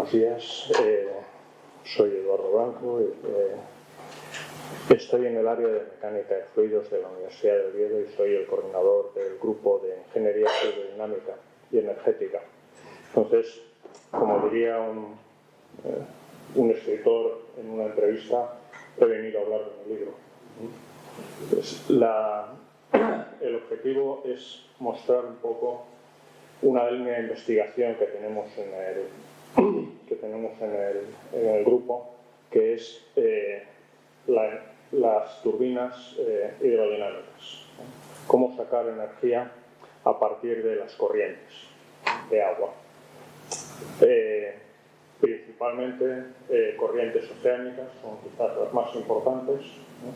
Buenos días, soy Eduardo Blanco y estoy en el área de mecánica de fluidos de la Universidad de Oviedo y soy el coordinador del grupo de ingeniería fluidodinámica y energética. Entonces, como diría un escritor en una entrevista, he venido a hablar de mi libro. Pues el objetivo es mostrar un poco una línea de investigación que tenemos en el grupo, que es las turbinas hidrodinámicas. Cómo sacar energía a partir de las corrientes de agua. Principalmente corrientes oceánicas son quizás las más importantes, ¿no?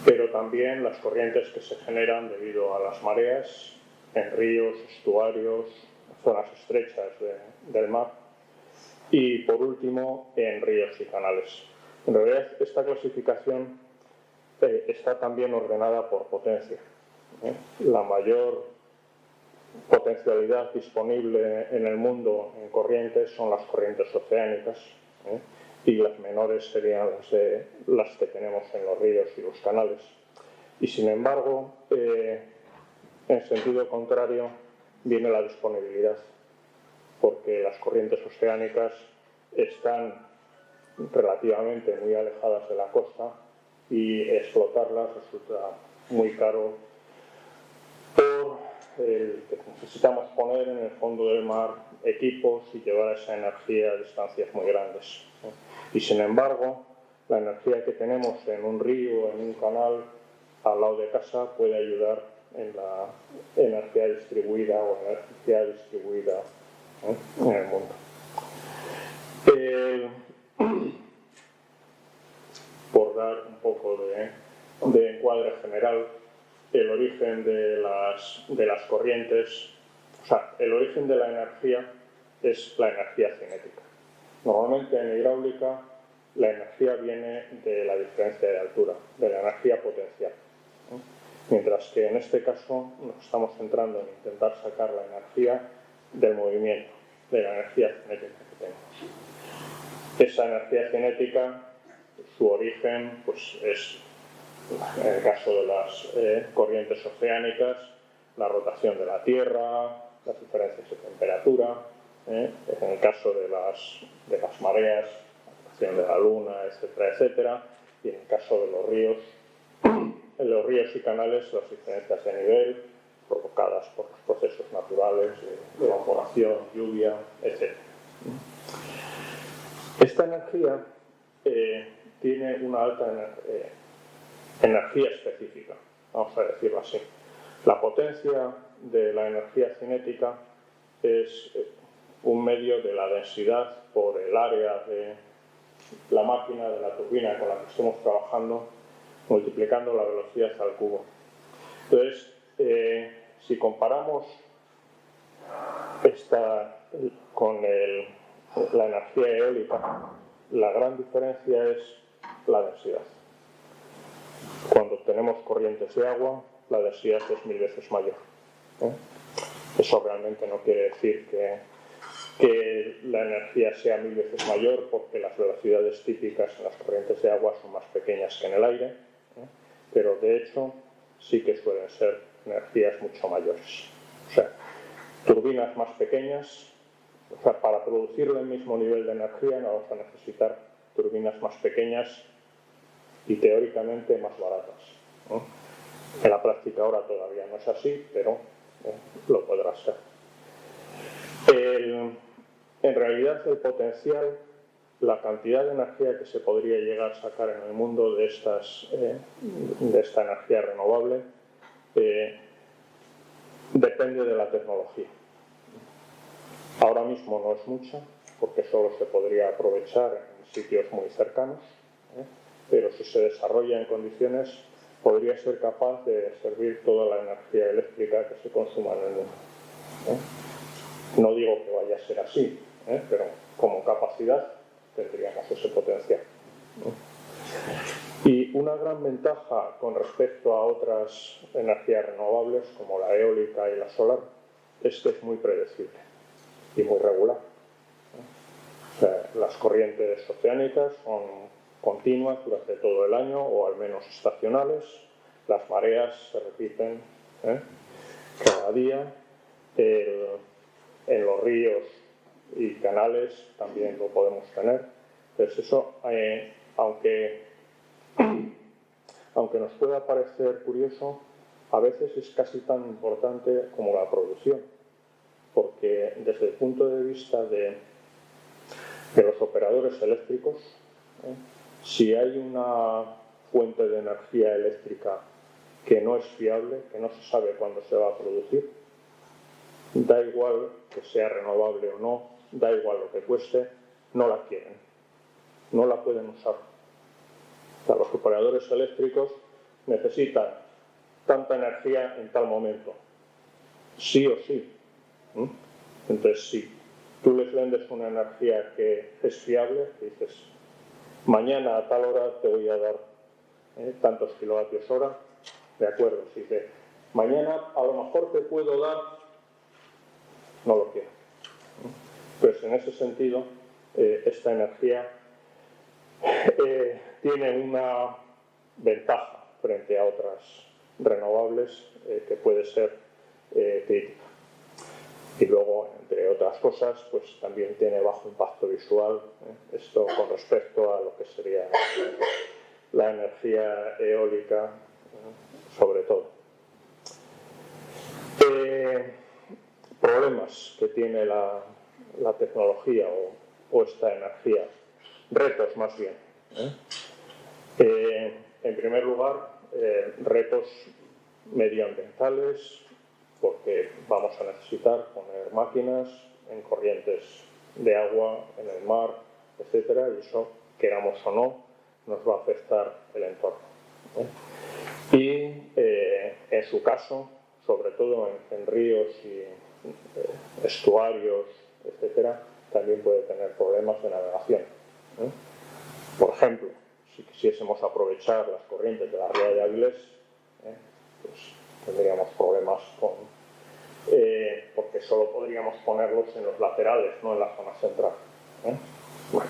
Pero también las corrientes que se generan debido a las mareas en ríos, estuarios, zonas estrechas del mar y, por último, en ríos y canales. En realidad, esta clasificación está también ordenada por potencia. La mayor potencialidad disponible en el mundo en corrientes son las corrientes oceánicas, y las menores serían las que tenemos en los ríos y los canales. Y, sin embargo, en sentido contrario viene la disponibilidad, porque las corrientes oceánicas están relativamente muy alejadas de la costa y explotarlas resulta muy caro por el que necesitamos poner en el fondo del mar equipos y llevar esa energía a distancias muy grandes. Y, sin embargo, la energía que tenemos en un río o en un canal al lado de casa puede ayudar en la energía distribuida en el mundo. Por dar un poco de encuadre general, el origen de las corrientes, o sea, el origen de la energía es la energía cinética. Normalmente en hidráulica la energía viene de la diferencia de altura, de la energía potencial. Mientras que en este caso nos estamos centrando en intentar sacar la energía del movimiento, de la energía cinética que tenemos. Esa energía cinética, su origen, pues es, en el caso de las corrientes oceánicas, la rotación de la Tierra, las diferencias de temperatura, en el caso de las mareas, la rotación de la Luna, etcétera, etcétera, y en el caso de los ríos, en los ríos y canales, las diferencias de nivel provocadas por los procesos naturales de evaporación, lluvia, etc. Esta energía tiene una alta energía específica, vamos a decirlo así. La potencia de la energía cinética es un medio de la densidad por el área de la máquina, de la turbina con la que estemos trabajando, multiplicando la velocidad al cubo. Entonces, si comparamos esta con la energía eólica, la gran diferencia es la densidad. Cuando tenemos corrientes de agua, la densidad es 1000 veces mayor. Eso realmente no quiere decir que la energía sea 1000 veces mayor, porque las velocidades típicas en las corrientes de agua son más pequeñas que en el aire, pero de hecho sí que suelen ser energías mucho mayores. O sea, turbinas más pequeñas, o sea, para producir el mismo nivel de energía no vamos a necesitar turbinas más pequeñas y teóricamente más baratas. En la práctica ahora todavía no es así, pero lo podrá ser. En realidad el potencial, la cantidad de energía que se podría llegar a sacar en el mundo de esta energía renovable depende de la tecnología. Ahora mismo no es mucha, porque solo se podría aprovechar en sitios muy cercanos, pero si se desarrolla en condiciones podría ser capaz de servir toda la energía eléctrica que se consuma en el mundo. No digo que vaya a ser así, pero como capacidad tendríamos ese potencial. Y una gran ventaja con respecto a otras energías renovables, como la eólica y la solar, es que es muy predecible y muy regular. O Las corrientes oceánicas son continuas durante todo el año o al menos estacionales. Las mareas se repiten cada día. En los ríos y canales también lo podemos tener. Entonces eso, aunque nos pueda parecer curioso, a veces es casi tan importante como la producción, porque desde el punto de vista de los operadores eléctricos, si hay una fuente de energía eléctrica que no es fiable, que no se sabe cuándo se va a producir, da igual que sea renovable o no, da igual lo que cueste, no la quieren, no la pueden usar. O sea, los operadores eléctricos necesitan tanta energía en tal momento, sí o sí. Entonces, si tú les vendes una energía que es fiable, dices, mañana a tal hora te voy a dar tantos kilovatios hora, de acuerdo. Si dice, mañana a lo mejor te puedo dar, no lo quiero. Pues en ese sentido, esta energía tiene una ventaja frente a otras renovables que puede ser crítica. Y luego, entre otras cosas, pues también tiene bajo impacto visual, esto con respecto a lo que sería la energía eólica, sobre todo. Problemas que tiene la tecnología o esta energía, retos más bien. En primer lugar, retos medioambientales, porque vamos a necesitar poner máquinas en corrientes de agua, en el mar, etcétera, y eso, queramos o no, nos va a afectar el entorno. Y en su caso, sobre todo en ríos y estuarios, etcétera, también puede tener problemas de navegación. Por ejemplo, si quisiésemos aprovechar las corrientes de la ría de Avilés, pues tendríamos problemas porque solo podríamos ponerlos en los laterales, no en la zona central. Bueno.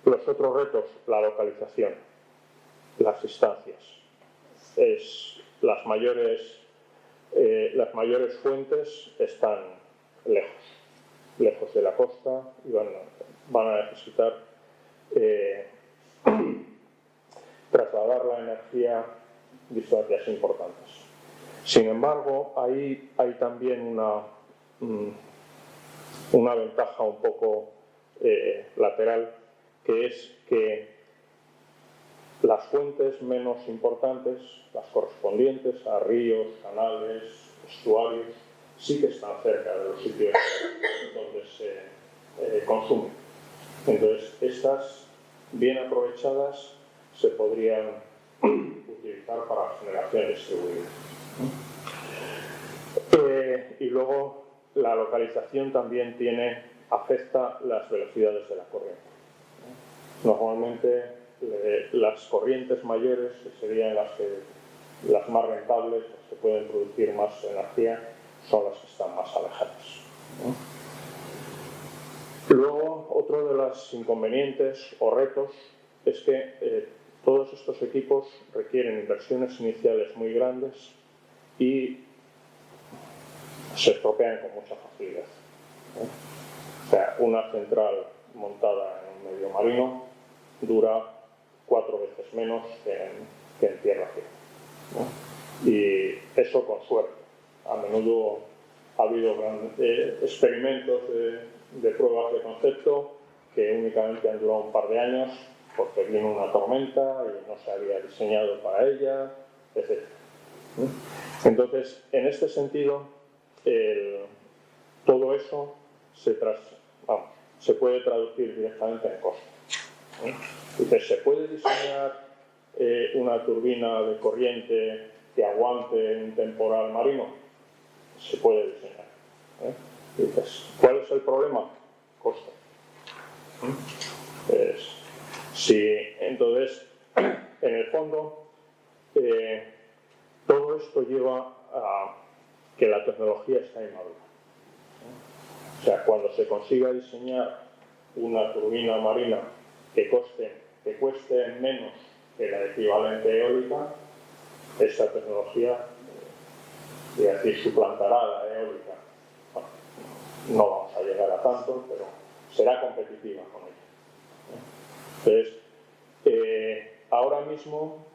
Los otros retos, la localización, las distancias. Las mayores fuentes están lejos de la costa y van a necesitar trasladar la energía distancias importantes. Sin embargo, ahí hay también una ventaja un poco lateral, que es que las fuentes menos importantes, las correspondientes a ríos, canales, estuarios, sí que están cerca de los sitios donde se consumen. Entonces, estas, bien aprovechadas, se podrían utilizar para generación distribuida. Y luego, la localización también afecta las velocidades de la corriente. Normalmente, las corrientes mayores, que serían las más rentables, las que pueden producir más energía, son las que están más alejadas. Luego, otro de los inconvenientes o retos es que todos estos equipos requieren inversiones iniciales muy grandes y se estropean con mucha facilidad. O sea, una central montada en un medio marino dura 4 veces menos que en tierra firme. Y eso con suerte. A menudo ha habido experimentos de pruebas de concepto que únicamente han durado un par de años porque vino una tormenta y no se había diseñado para ella, etc. Entonces, en este sentido, todo eso se puede traducir directamente en coste. Entonces, ¿se puede diseñar una turbina de corriente que aguante un temporal marino? Se puede diseñar. Entonces, ¿cuál es el problema? Coste. Entonces, en el fondo, todo esto lleva a que la tecnología está inmadura. O sea, cuando se consiga diseñar una turbina marina que cueste menos que la equivalente eólica, esta tecnología, suplantará a la eólica. Bueno, no vamos a llegar a tanto, pero será competitiva con ella. Entonces, ahora mismo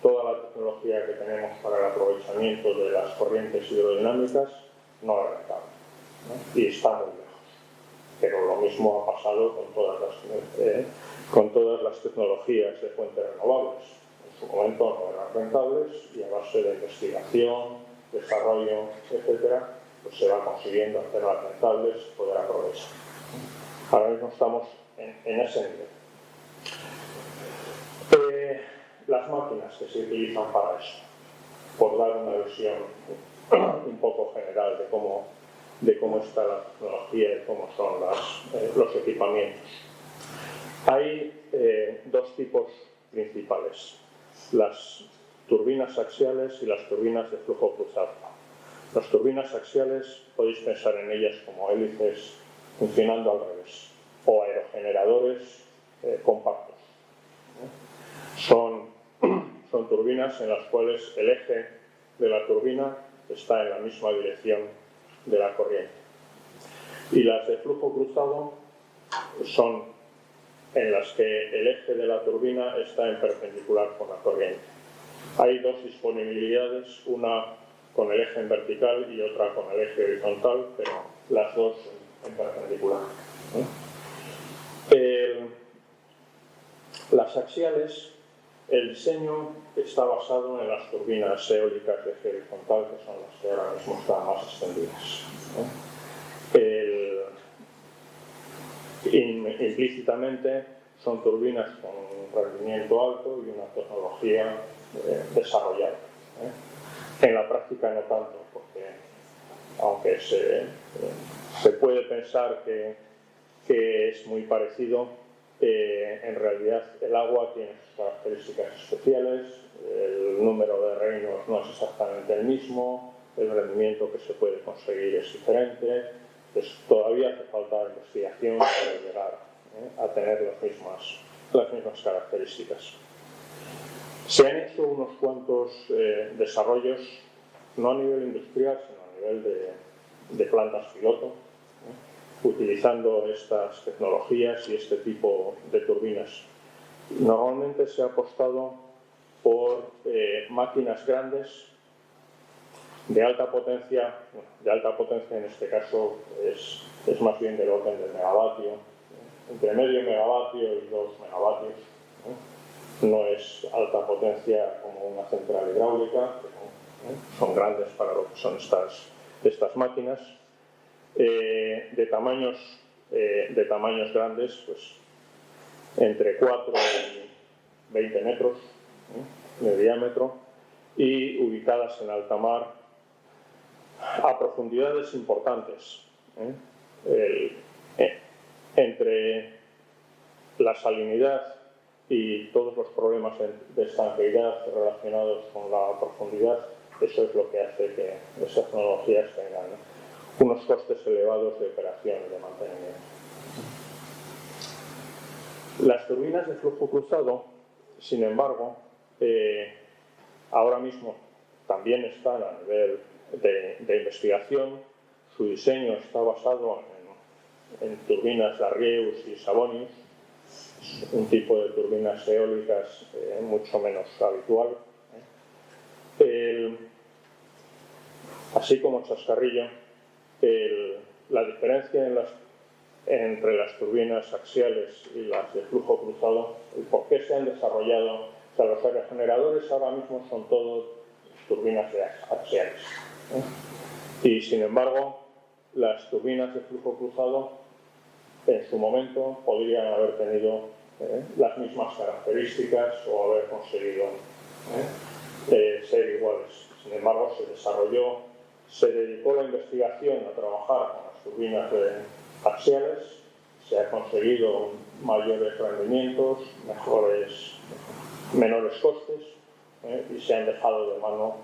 toda la tecnología que tenemos para el aprovechamiento de las corrientes hidrodinámicas no es rentable, ¿no? Y está muy lejos. Pero lo mismo ha pasado con todas las tecnologías de fuentes renovables. En su momento no eran rentables y a base de investigación, desarrollo, etcétera, pues se va consiguiendo hacerlas rentables y poder aprovechar. Ahora mismo estamos en ese nivel. Las máquinas que se utilizan para eso, por dar una visión un poco general de cómo está la tecnología y cómo son los equipamientos. Hay dos tipos principales: las turbinas axiales y las turbinas de flujo cruzado. Las turbinas axiales podéis pensar en ellas como hélices funcionando al revés, o aerogeneradores compactos. Son turbinas en las cuales el eje de la turbina está en la misma dirección de la corriente. Y las de flujo cruzado son en las que el eje de la turbina está en perpendicular con la corriente. Hay dos disponibilidades, una con el eje en vertical y otra con el eje horizontal, pero las dos en perpendicular. Las axiales, el diseño está basado en las turbinas eólicas de eje horizontal, que son las que ahora mismo están más extendidas. Implícitamente son turbinas con un rendimiento alto y una tecnología desarrollada. En la práctica no tanto, porque aunque se puede pensar que es muy parecido, en realidad el agua tiene sus características especiales, el número de reinos no es exactamente el mismo, el rendimiento que se puede conseguir es diferente, pues todavía hace falta investigación para llegar a tener las mismas características. Se han hecho unos cuantos desarrollos, no a nivel industrial, sino a nivel de plantas piloto, utilizando estas tecnologías y este tipo de turbinas. Normalmente se ha apostado por máquinas grandes de alta potencia en este caso es más bien del orden del megavatio, entre medio megavatio y 2 megavatios. No es alta potencia como una central hidráulica, pero son grandes para lo que son estas máquinas. De tamaños grandes, pues entre 4 y 20 metros de diámetro, y ubicadas en alta mar a profundidades importantes. Entre la salinidad y todos los problemas de estanqueidad relacionados con la profundidad, eso es lo que hace que estas tecnologías tengan unos costes elevados de operación y de mantenimiento. Las turbinas de flujo cruzado, sin embargo, ahora mismo también están a nivel de investigación. Su diseño está basado en turbinas Darrieus y Savonius, un tipo de turbinas eólicas mucho menos habitual. Así como chascarrillo, la diferencia entre las turbinas axiales y las de flujo cruzado, el por qué se han desarrollado, o sea, los aerogeneradores ahora mismo son todos turbinas axiales. Y sin embargo, las turbinas de flujo cruzado en su momento podrían haber tenido las mismas características o haber conseguido ser iguales. Sin embargo, se dedicó la investigación a trabajar con las turbinas axiales, se ha conseguido mayores rendimientos, menores costes, y se han dejado de mano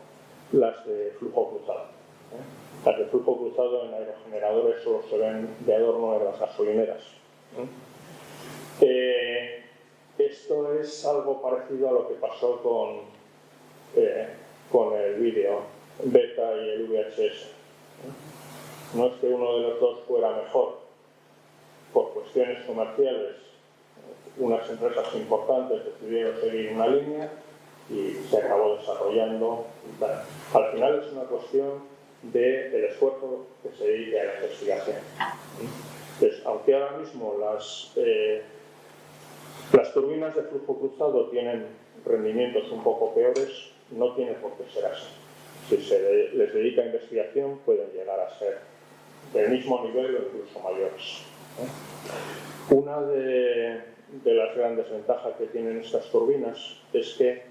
las de flujo cruzado. Las de flujo cruzado en aerogeneradores solo se ven de adorno en las gasolineras. Esto es algo parecido a lo que pasó con el vídeo beta y el VHS. No es que uno de los dos fuera mejor. Por cuestiones comerciales, unas empresas importantes decidieron seguir una línea y se acabó desarrollando. Al final es una cuestión del esfuerzo que se dedique a la investigación. Entonces, aunque ahora mismo las turbinas de flujo cruzado tienen rendimientos un poco peores, no tiene por qué ser así. Si se les dedica a investigación, pueden llegar a ser del mismo nivel o incluso mayores. Una de las grandes ventajas que tienen estas turbinas es que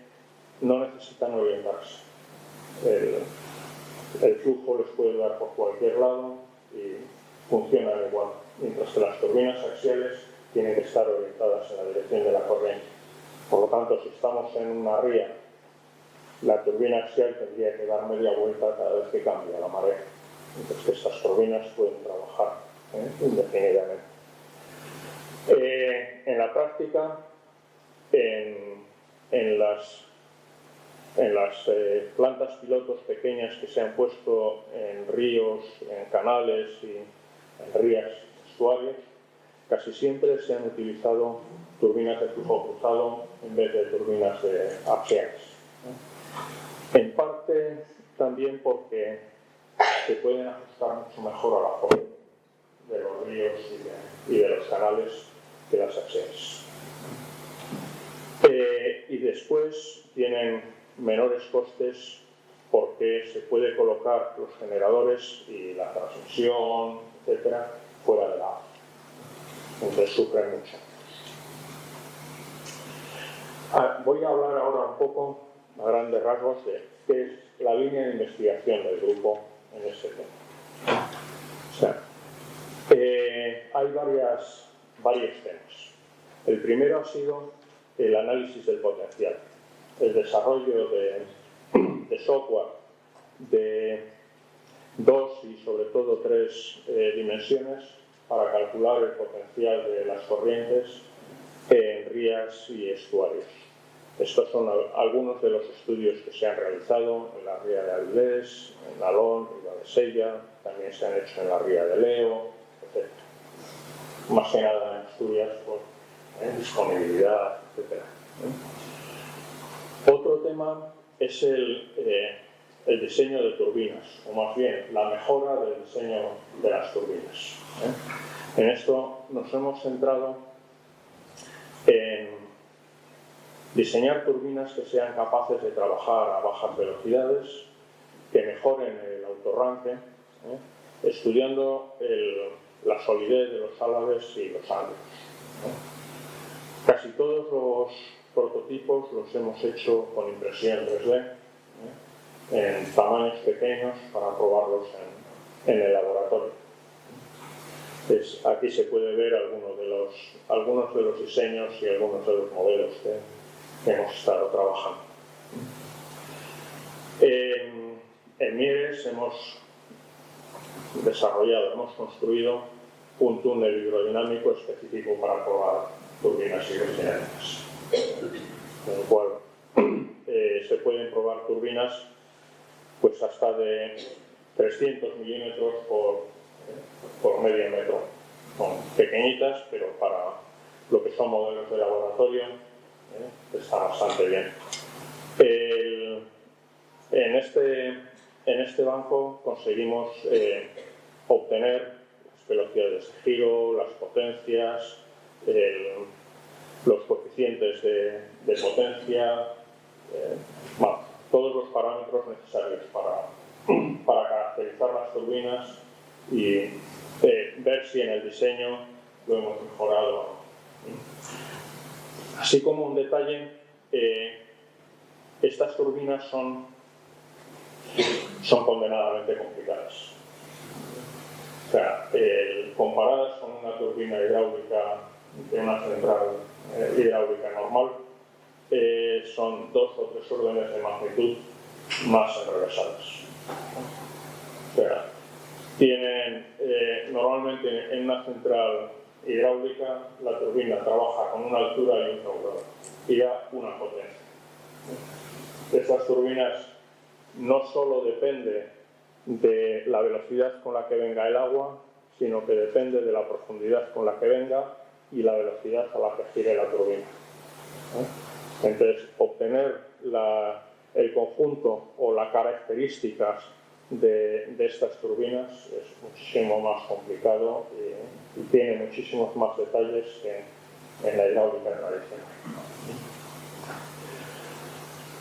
no necesitan orientarse. El flujo les puede dar por cualquier lado y funcionan igual, mientras que las turbinas axiales tienen que estar orientadas en la dirección de la corriente. Por lo tanto, si estamos en una ría, la turbina axial tendría que dar media vuelta cada vez que cambia la marea. Entonces, estas turbinas pueden trabajar indefinidamente. En la práctica, en las plantas pilotos pequeñas que se han puesto en ríos, en canales y en rías, estuarios, casi siempre se han utilizado turbinas de flujo cruzado en vez de turbinas axiales. En parte también porque se pueden ajustar mucho mejor a la forma de los ríos y de los canales que las axiales. Y después tienen menores costes porque se puede colocar los generadores y la transmisión, etcétera, fuera de la agua. Entonces sufren mucho. Voy a hablar ahora un poco, a grandes rasgos, de qué es la línea de investigación del grupo en este tema. O sea, hay varios temas. El primero ha sido el análisis del potencial, el desarrollo de software de 2 y sobre todo 3 dimensiones para calcular el potencial de las corrientes en rías y estuarios. Estos son algunos de los estudios que se han realizado en la ría de Avilés, en Nalón, Riva de Sella, también se han hecho en la ría de Leo, etc. Más que nada en Asturias por disponibilidad, etc. Otro tema es el diseño de turbinas, o más bien la mejora del diseño de las turbinas. En esto nos hemos centrado en diseñar turbinas que sean capaces de trabajar a bajas velocidades, que mejoren el autorranque, estudiando la solidez de los álabes y los ángulos. Casi todos los prototipos los hemos hecho con impresión 3D, en tamaños pequeños para probarlos en el laboratorio. Entonces, aquí se puede ver algunos de los diseños y algunos de los modelos que hemos estado trabajando. En Mieres hemos construido un túnel hidrodinámico específico para probar turbinas hidrodinámicas, con lo cual se pueden probar turbinas pues hasta de 300 milímetros por medio metro. Son pequeñitas, pero para lo que son modelos de laboratorio está bastante bien. En este banco conseguimos obtener las velocidades de giro, las potencias, los coeficientes de potencia, todos los parámetros necesarios para caracterizar las turbinas y ver si en el diseño lo hemos mejorado. Así como un detalle, estas turbinas son condenadamente complicadas. O sea, comparadas con una turbina hidráulica de una central hidráulica normal, son 2 o 3 órdenes de magnitud más enrevesadas. O sea, tienen normalmente en una central hidráulica la turbina trabaja con una altura y un caudal y da una potencia. Estas turbinas no solo depende de la velocidad con la que venga el agua, sino que depende de la profundidad con la que venga y la velocidad a la que gire la turbina. Entonces, obtener el conjunto o las características de estas turbinas es muchísimo más complicado y tiene muchísimos más detalles que en la hidráulica tradicional.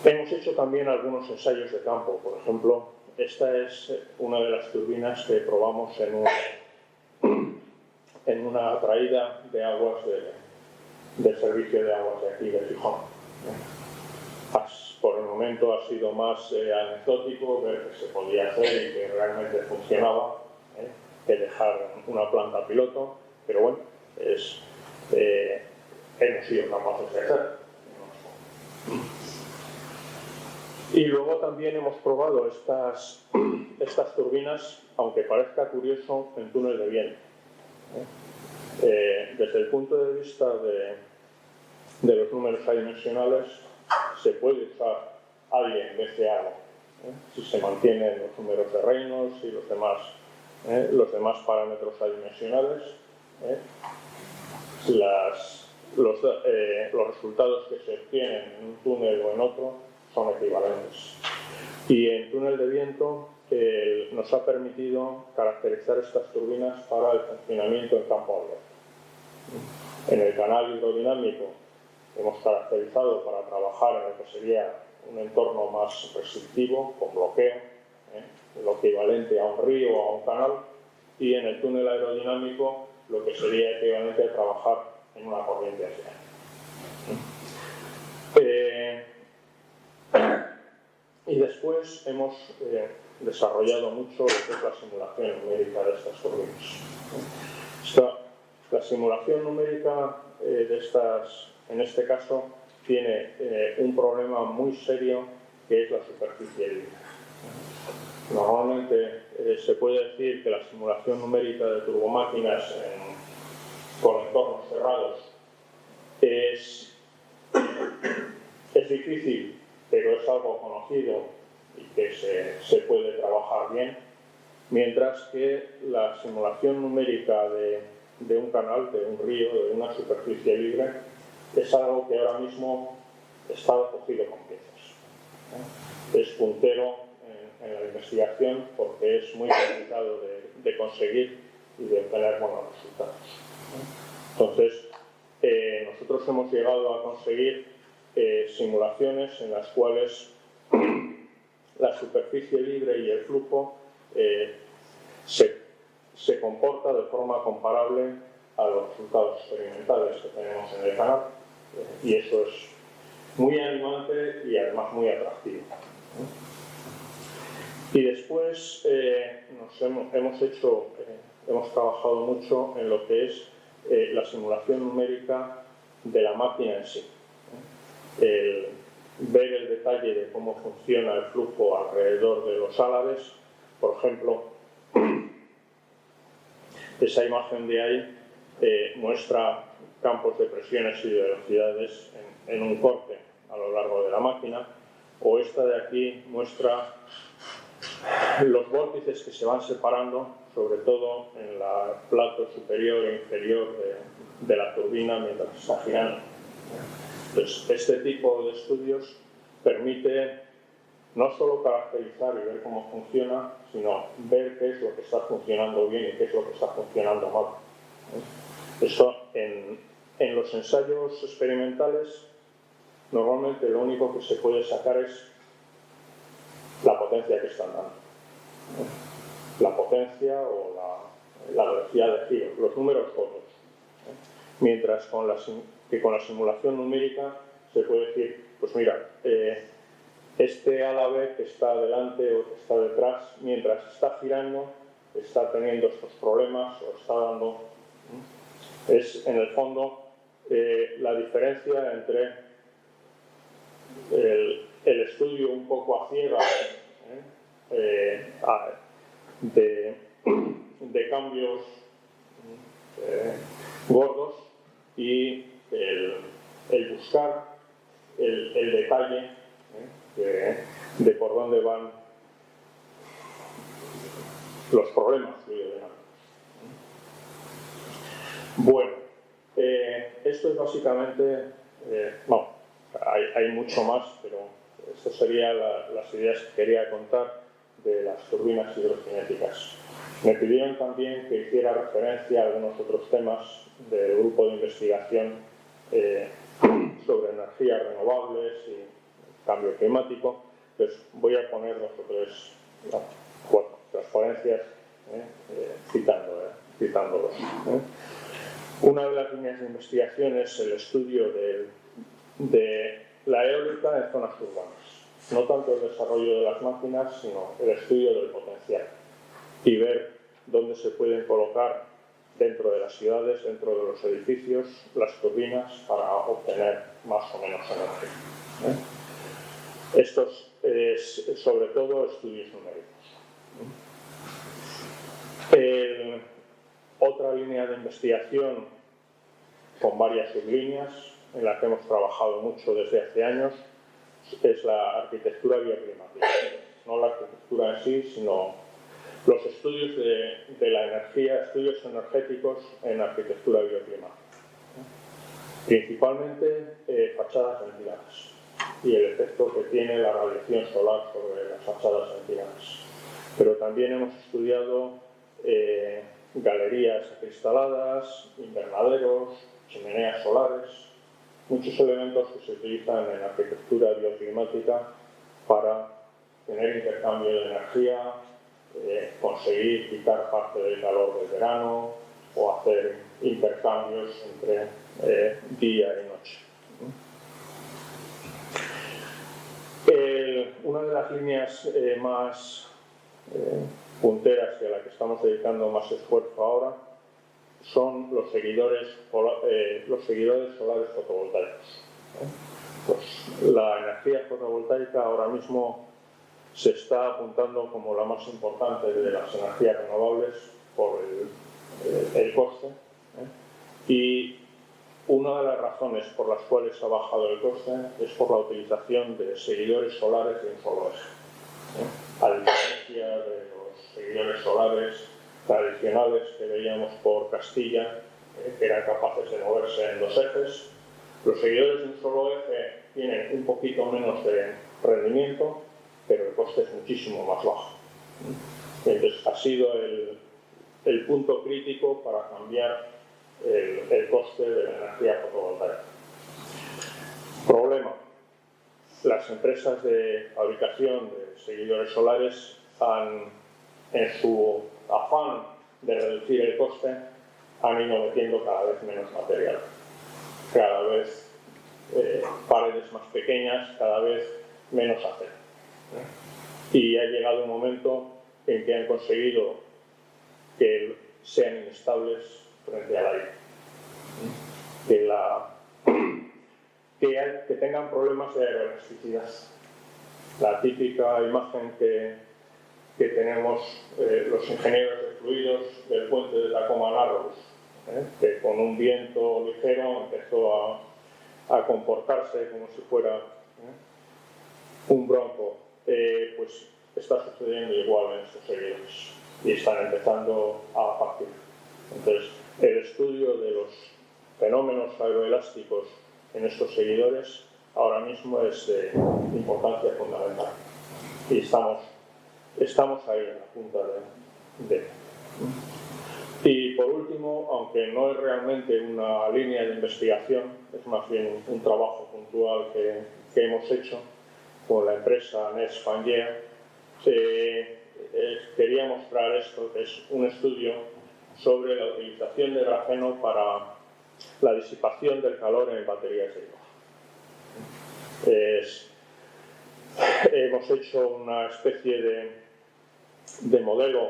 Hemos hecho también algunos ensayos de campo. Por ejemplo, esta es una de las turbinas que probamos en una traída de aguas del servicio de aguas de aquí de Gijón. Por el momento ha sido más anecdótico ver que se podía hacer y que realmente funcionaba, que dejar una planta piloto, pero bueno, hemos sido capaces de hacer. Y luego también hemos probado estas turbinas, aunque parezca curioso, en túnel de viento. Desde el punto de vista de los números adimensionales, se puede usar alguien en vez de algo, si se mantienen los números de Reynolds y los demás parámetros adimensionales. Los resultados que se obtienen en un túnel o en otro son equivalentes. Y en túnel de viento nos ha permitido caracterizar estas turbinas para el funcionamiento en campo abierto. En el canal hidrodinámico hemos caracterizado para trabajar en lo que sería un entorno más restrictivo, con bloqueo, lo equivalente a un río o a un canal, y en el túnel aerodinámico lo que sería equivalente a trabajar en una corriente hacia. Y después hemos desarrollado mucho lo que es la simulación numérica de estas turbinas. La simulación numérica de estas, en este caso, tiene un problema muy serio que es la superficie libre. Normalmente se puede decir que la simulación numérica de turbomáquinas con entornos cerrados es difícil, pero es algo conocido y que se puede trabajar bien, mientras que la simulación numérica de un canal, de un río, de una superficie libre, es algo que ahora mismo está cogido con piezas. Es puntero en la investigación porque es muy complicado de conseguir y de obtener buenos resultados. Entonces, nosotros hemos llegado a conseguir simulaciones en las cuales la superficie libre y el flujo se comporta de forma comparable a los resultados experimentales que tenemos en el canal, y eso es muy animante y además muy atractivo. Y después hemos trabajado mucho en lo que es la simulación numérica de la máquina en sí. Ver el detalle de cómo funciona el flujo alrededor de los álabes. Por ejemplo, esa imagen de ahí muestra campos de presiones y de velocidades en un corte a lo largo de la máquina, o esta de aquí muestra los vórtices que se van separando, sobre todo en la plato superior e inferior de la turbina mientras está girando. Entonces, este tipo de estudios permite no solo caracterizar y ver cómo funciona, sino ver qué es lo que está funcionando bien y qué es lo que está funcionando mal. Eso en los ensayos experimentales, normalmente lo único que se puede sacar es la potencia que están dando. La potencia o la velocidad de giro, los números todos. Mientras que con la simulación numérica se puede decir, pues mira, este álabe que está delante o que está detrás, mientras está girando, está teniendo estos problemas o está dando... Es, en el fondo, la diferencia entre el estudio un poco a ciegas, de cambios gordos y el buscar el detalle de por dónde van los problemas biodinámicos. Bueno, esto es básicamente, hay mucho más, pero estas serían las ideas que quería contar de las turbinas hidrocinéticas. Me pidieron también que hiciera referencia a algunos otros temas del grupo de investigación sobre energías renovables y cambio climático. Pues voy a poner dos o tres transparencias citándolos. Una de las líneas de investigación es el estudio de la eólica en zonas urbanas. No tanto el desarrollo de las máquinas, sino el estudio del potencial. Y ver dónde se pueden colocar dentro de las ciudades, dentro de los edificios, las turbinas para obtener más o menos energía. Estos es sobre todo estudios numéricos. Otra línea de investigación con varias sublíneas en la que hemos trabajado mucho desde hace años es la arquitectura bioclimática. No la arquitectura en sí, sino los estudios de la energía, estudios energéticos en arquitectura bioclimática. Principalmente fachadas ventiladas y el efecto que tiene la radiación solar sobre las fachadas ventiladas. Pero también hemos estudiado galerías acristaladas, invernaderos, chimeneas solares, muchos elementos que se utilizan en arquitectura bioclimática para tener intercambio de energía, conseguir quitar parte del calor del verano o hacer intercambios entre día y noche. Una de las líneas más punteras y a la que estamos dedicando más esfuerzo ahora son los seguidores solares fotovoltaicos. Pues la energía fotovoltaica ahora mismo se está apuntando como la más importante de las energías renovables por el coste. Y una de las razones por las cuales ha bajado el coste es por la utilización de seguidores solares de un solo eje. A diferencia de los seguidores solares tradicionales que veíamos por Castilla, que eran capaces de moverse en dos ejes, los seguidores de un solo eje tienen un poquito menos de rendimiento, pero el coste es muchísimo más bajo. Entonces ha sido el punto crítico para cambiar el coste de la energía fotovoltaica. Problema: las empresas de fabricación de seguidores solares en su afán de reducir el coste, han ido metiendo cada vez menos material, cada vez paredes más pequeñas, cada vez menos acero. Y ha llegado un momento en que han conseguido que sean inestables frente al aire, que tengan problemas de aeroelasticidad. La típica imagen que tenemos los ingenieros de fluidos del puente de Tacoma Narrows, que con un viento ligero empezó a comportarse como si fuera un bronco. Pues está sucediendo igual en estos seguidores y están empezando a partir. Entonces, el estudio de los fenómenos aeroelásticos en estos seguidores ahora mismo es de importancia fundamental y estamos ahí en la punta de. Y por último, aunque no es realmente una línea de investigación, es más bien un trabajo puntual que hemos hecho con la empresa Nest Pangea, quería mostrar esto, que es un estudio sobre la utilización de grafeno para la disipación del calor en baterías de hidrógeno. Hemos hecho una especie de modelo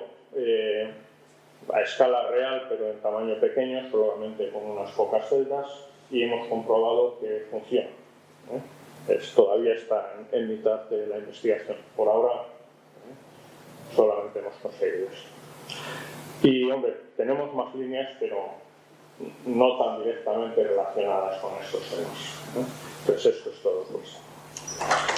a escala real, pero en tamaño pequeño, solamente con unas pocas celdas, y hemos comprobado que funciona. Todavía está en mitad de la investigación. Por ahora solamente hemos conseguido esto. Y, hombre, tenemos más líneas, pero no tan directamente relacionadas con estos temas, ¿no? Entonces, esto es todo, pues.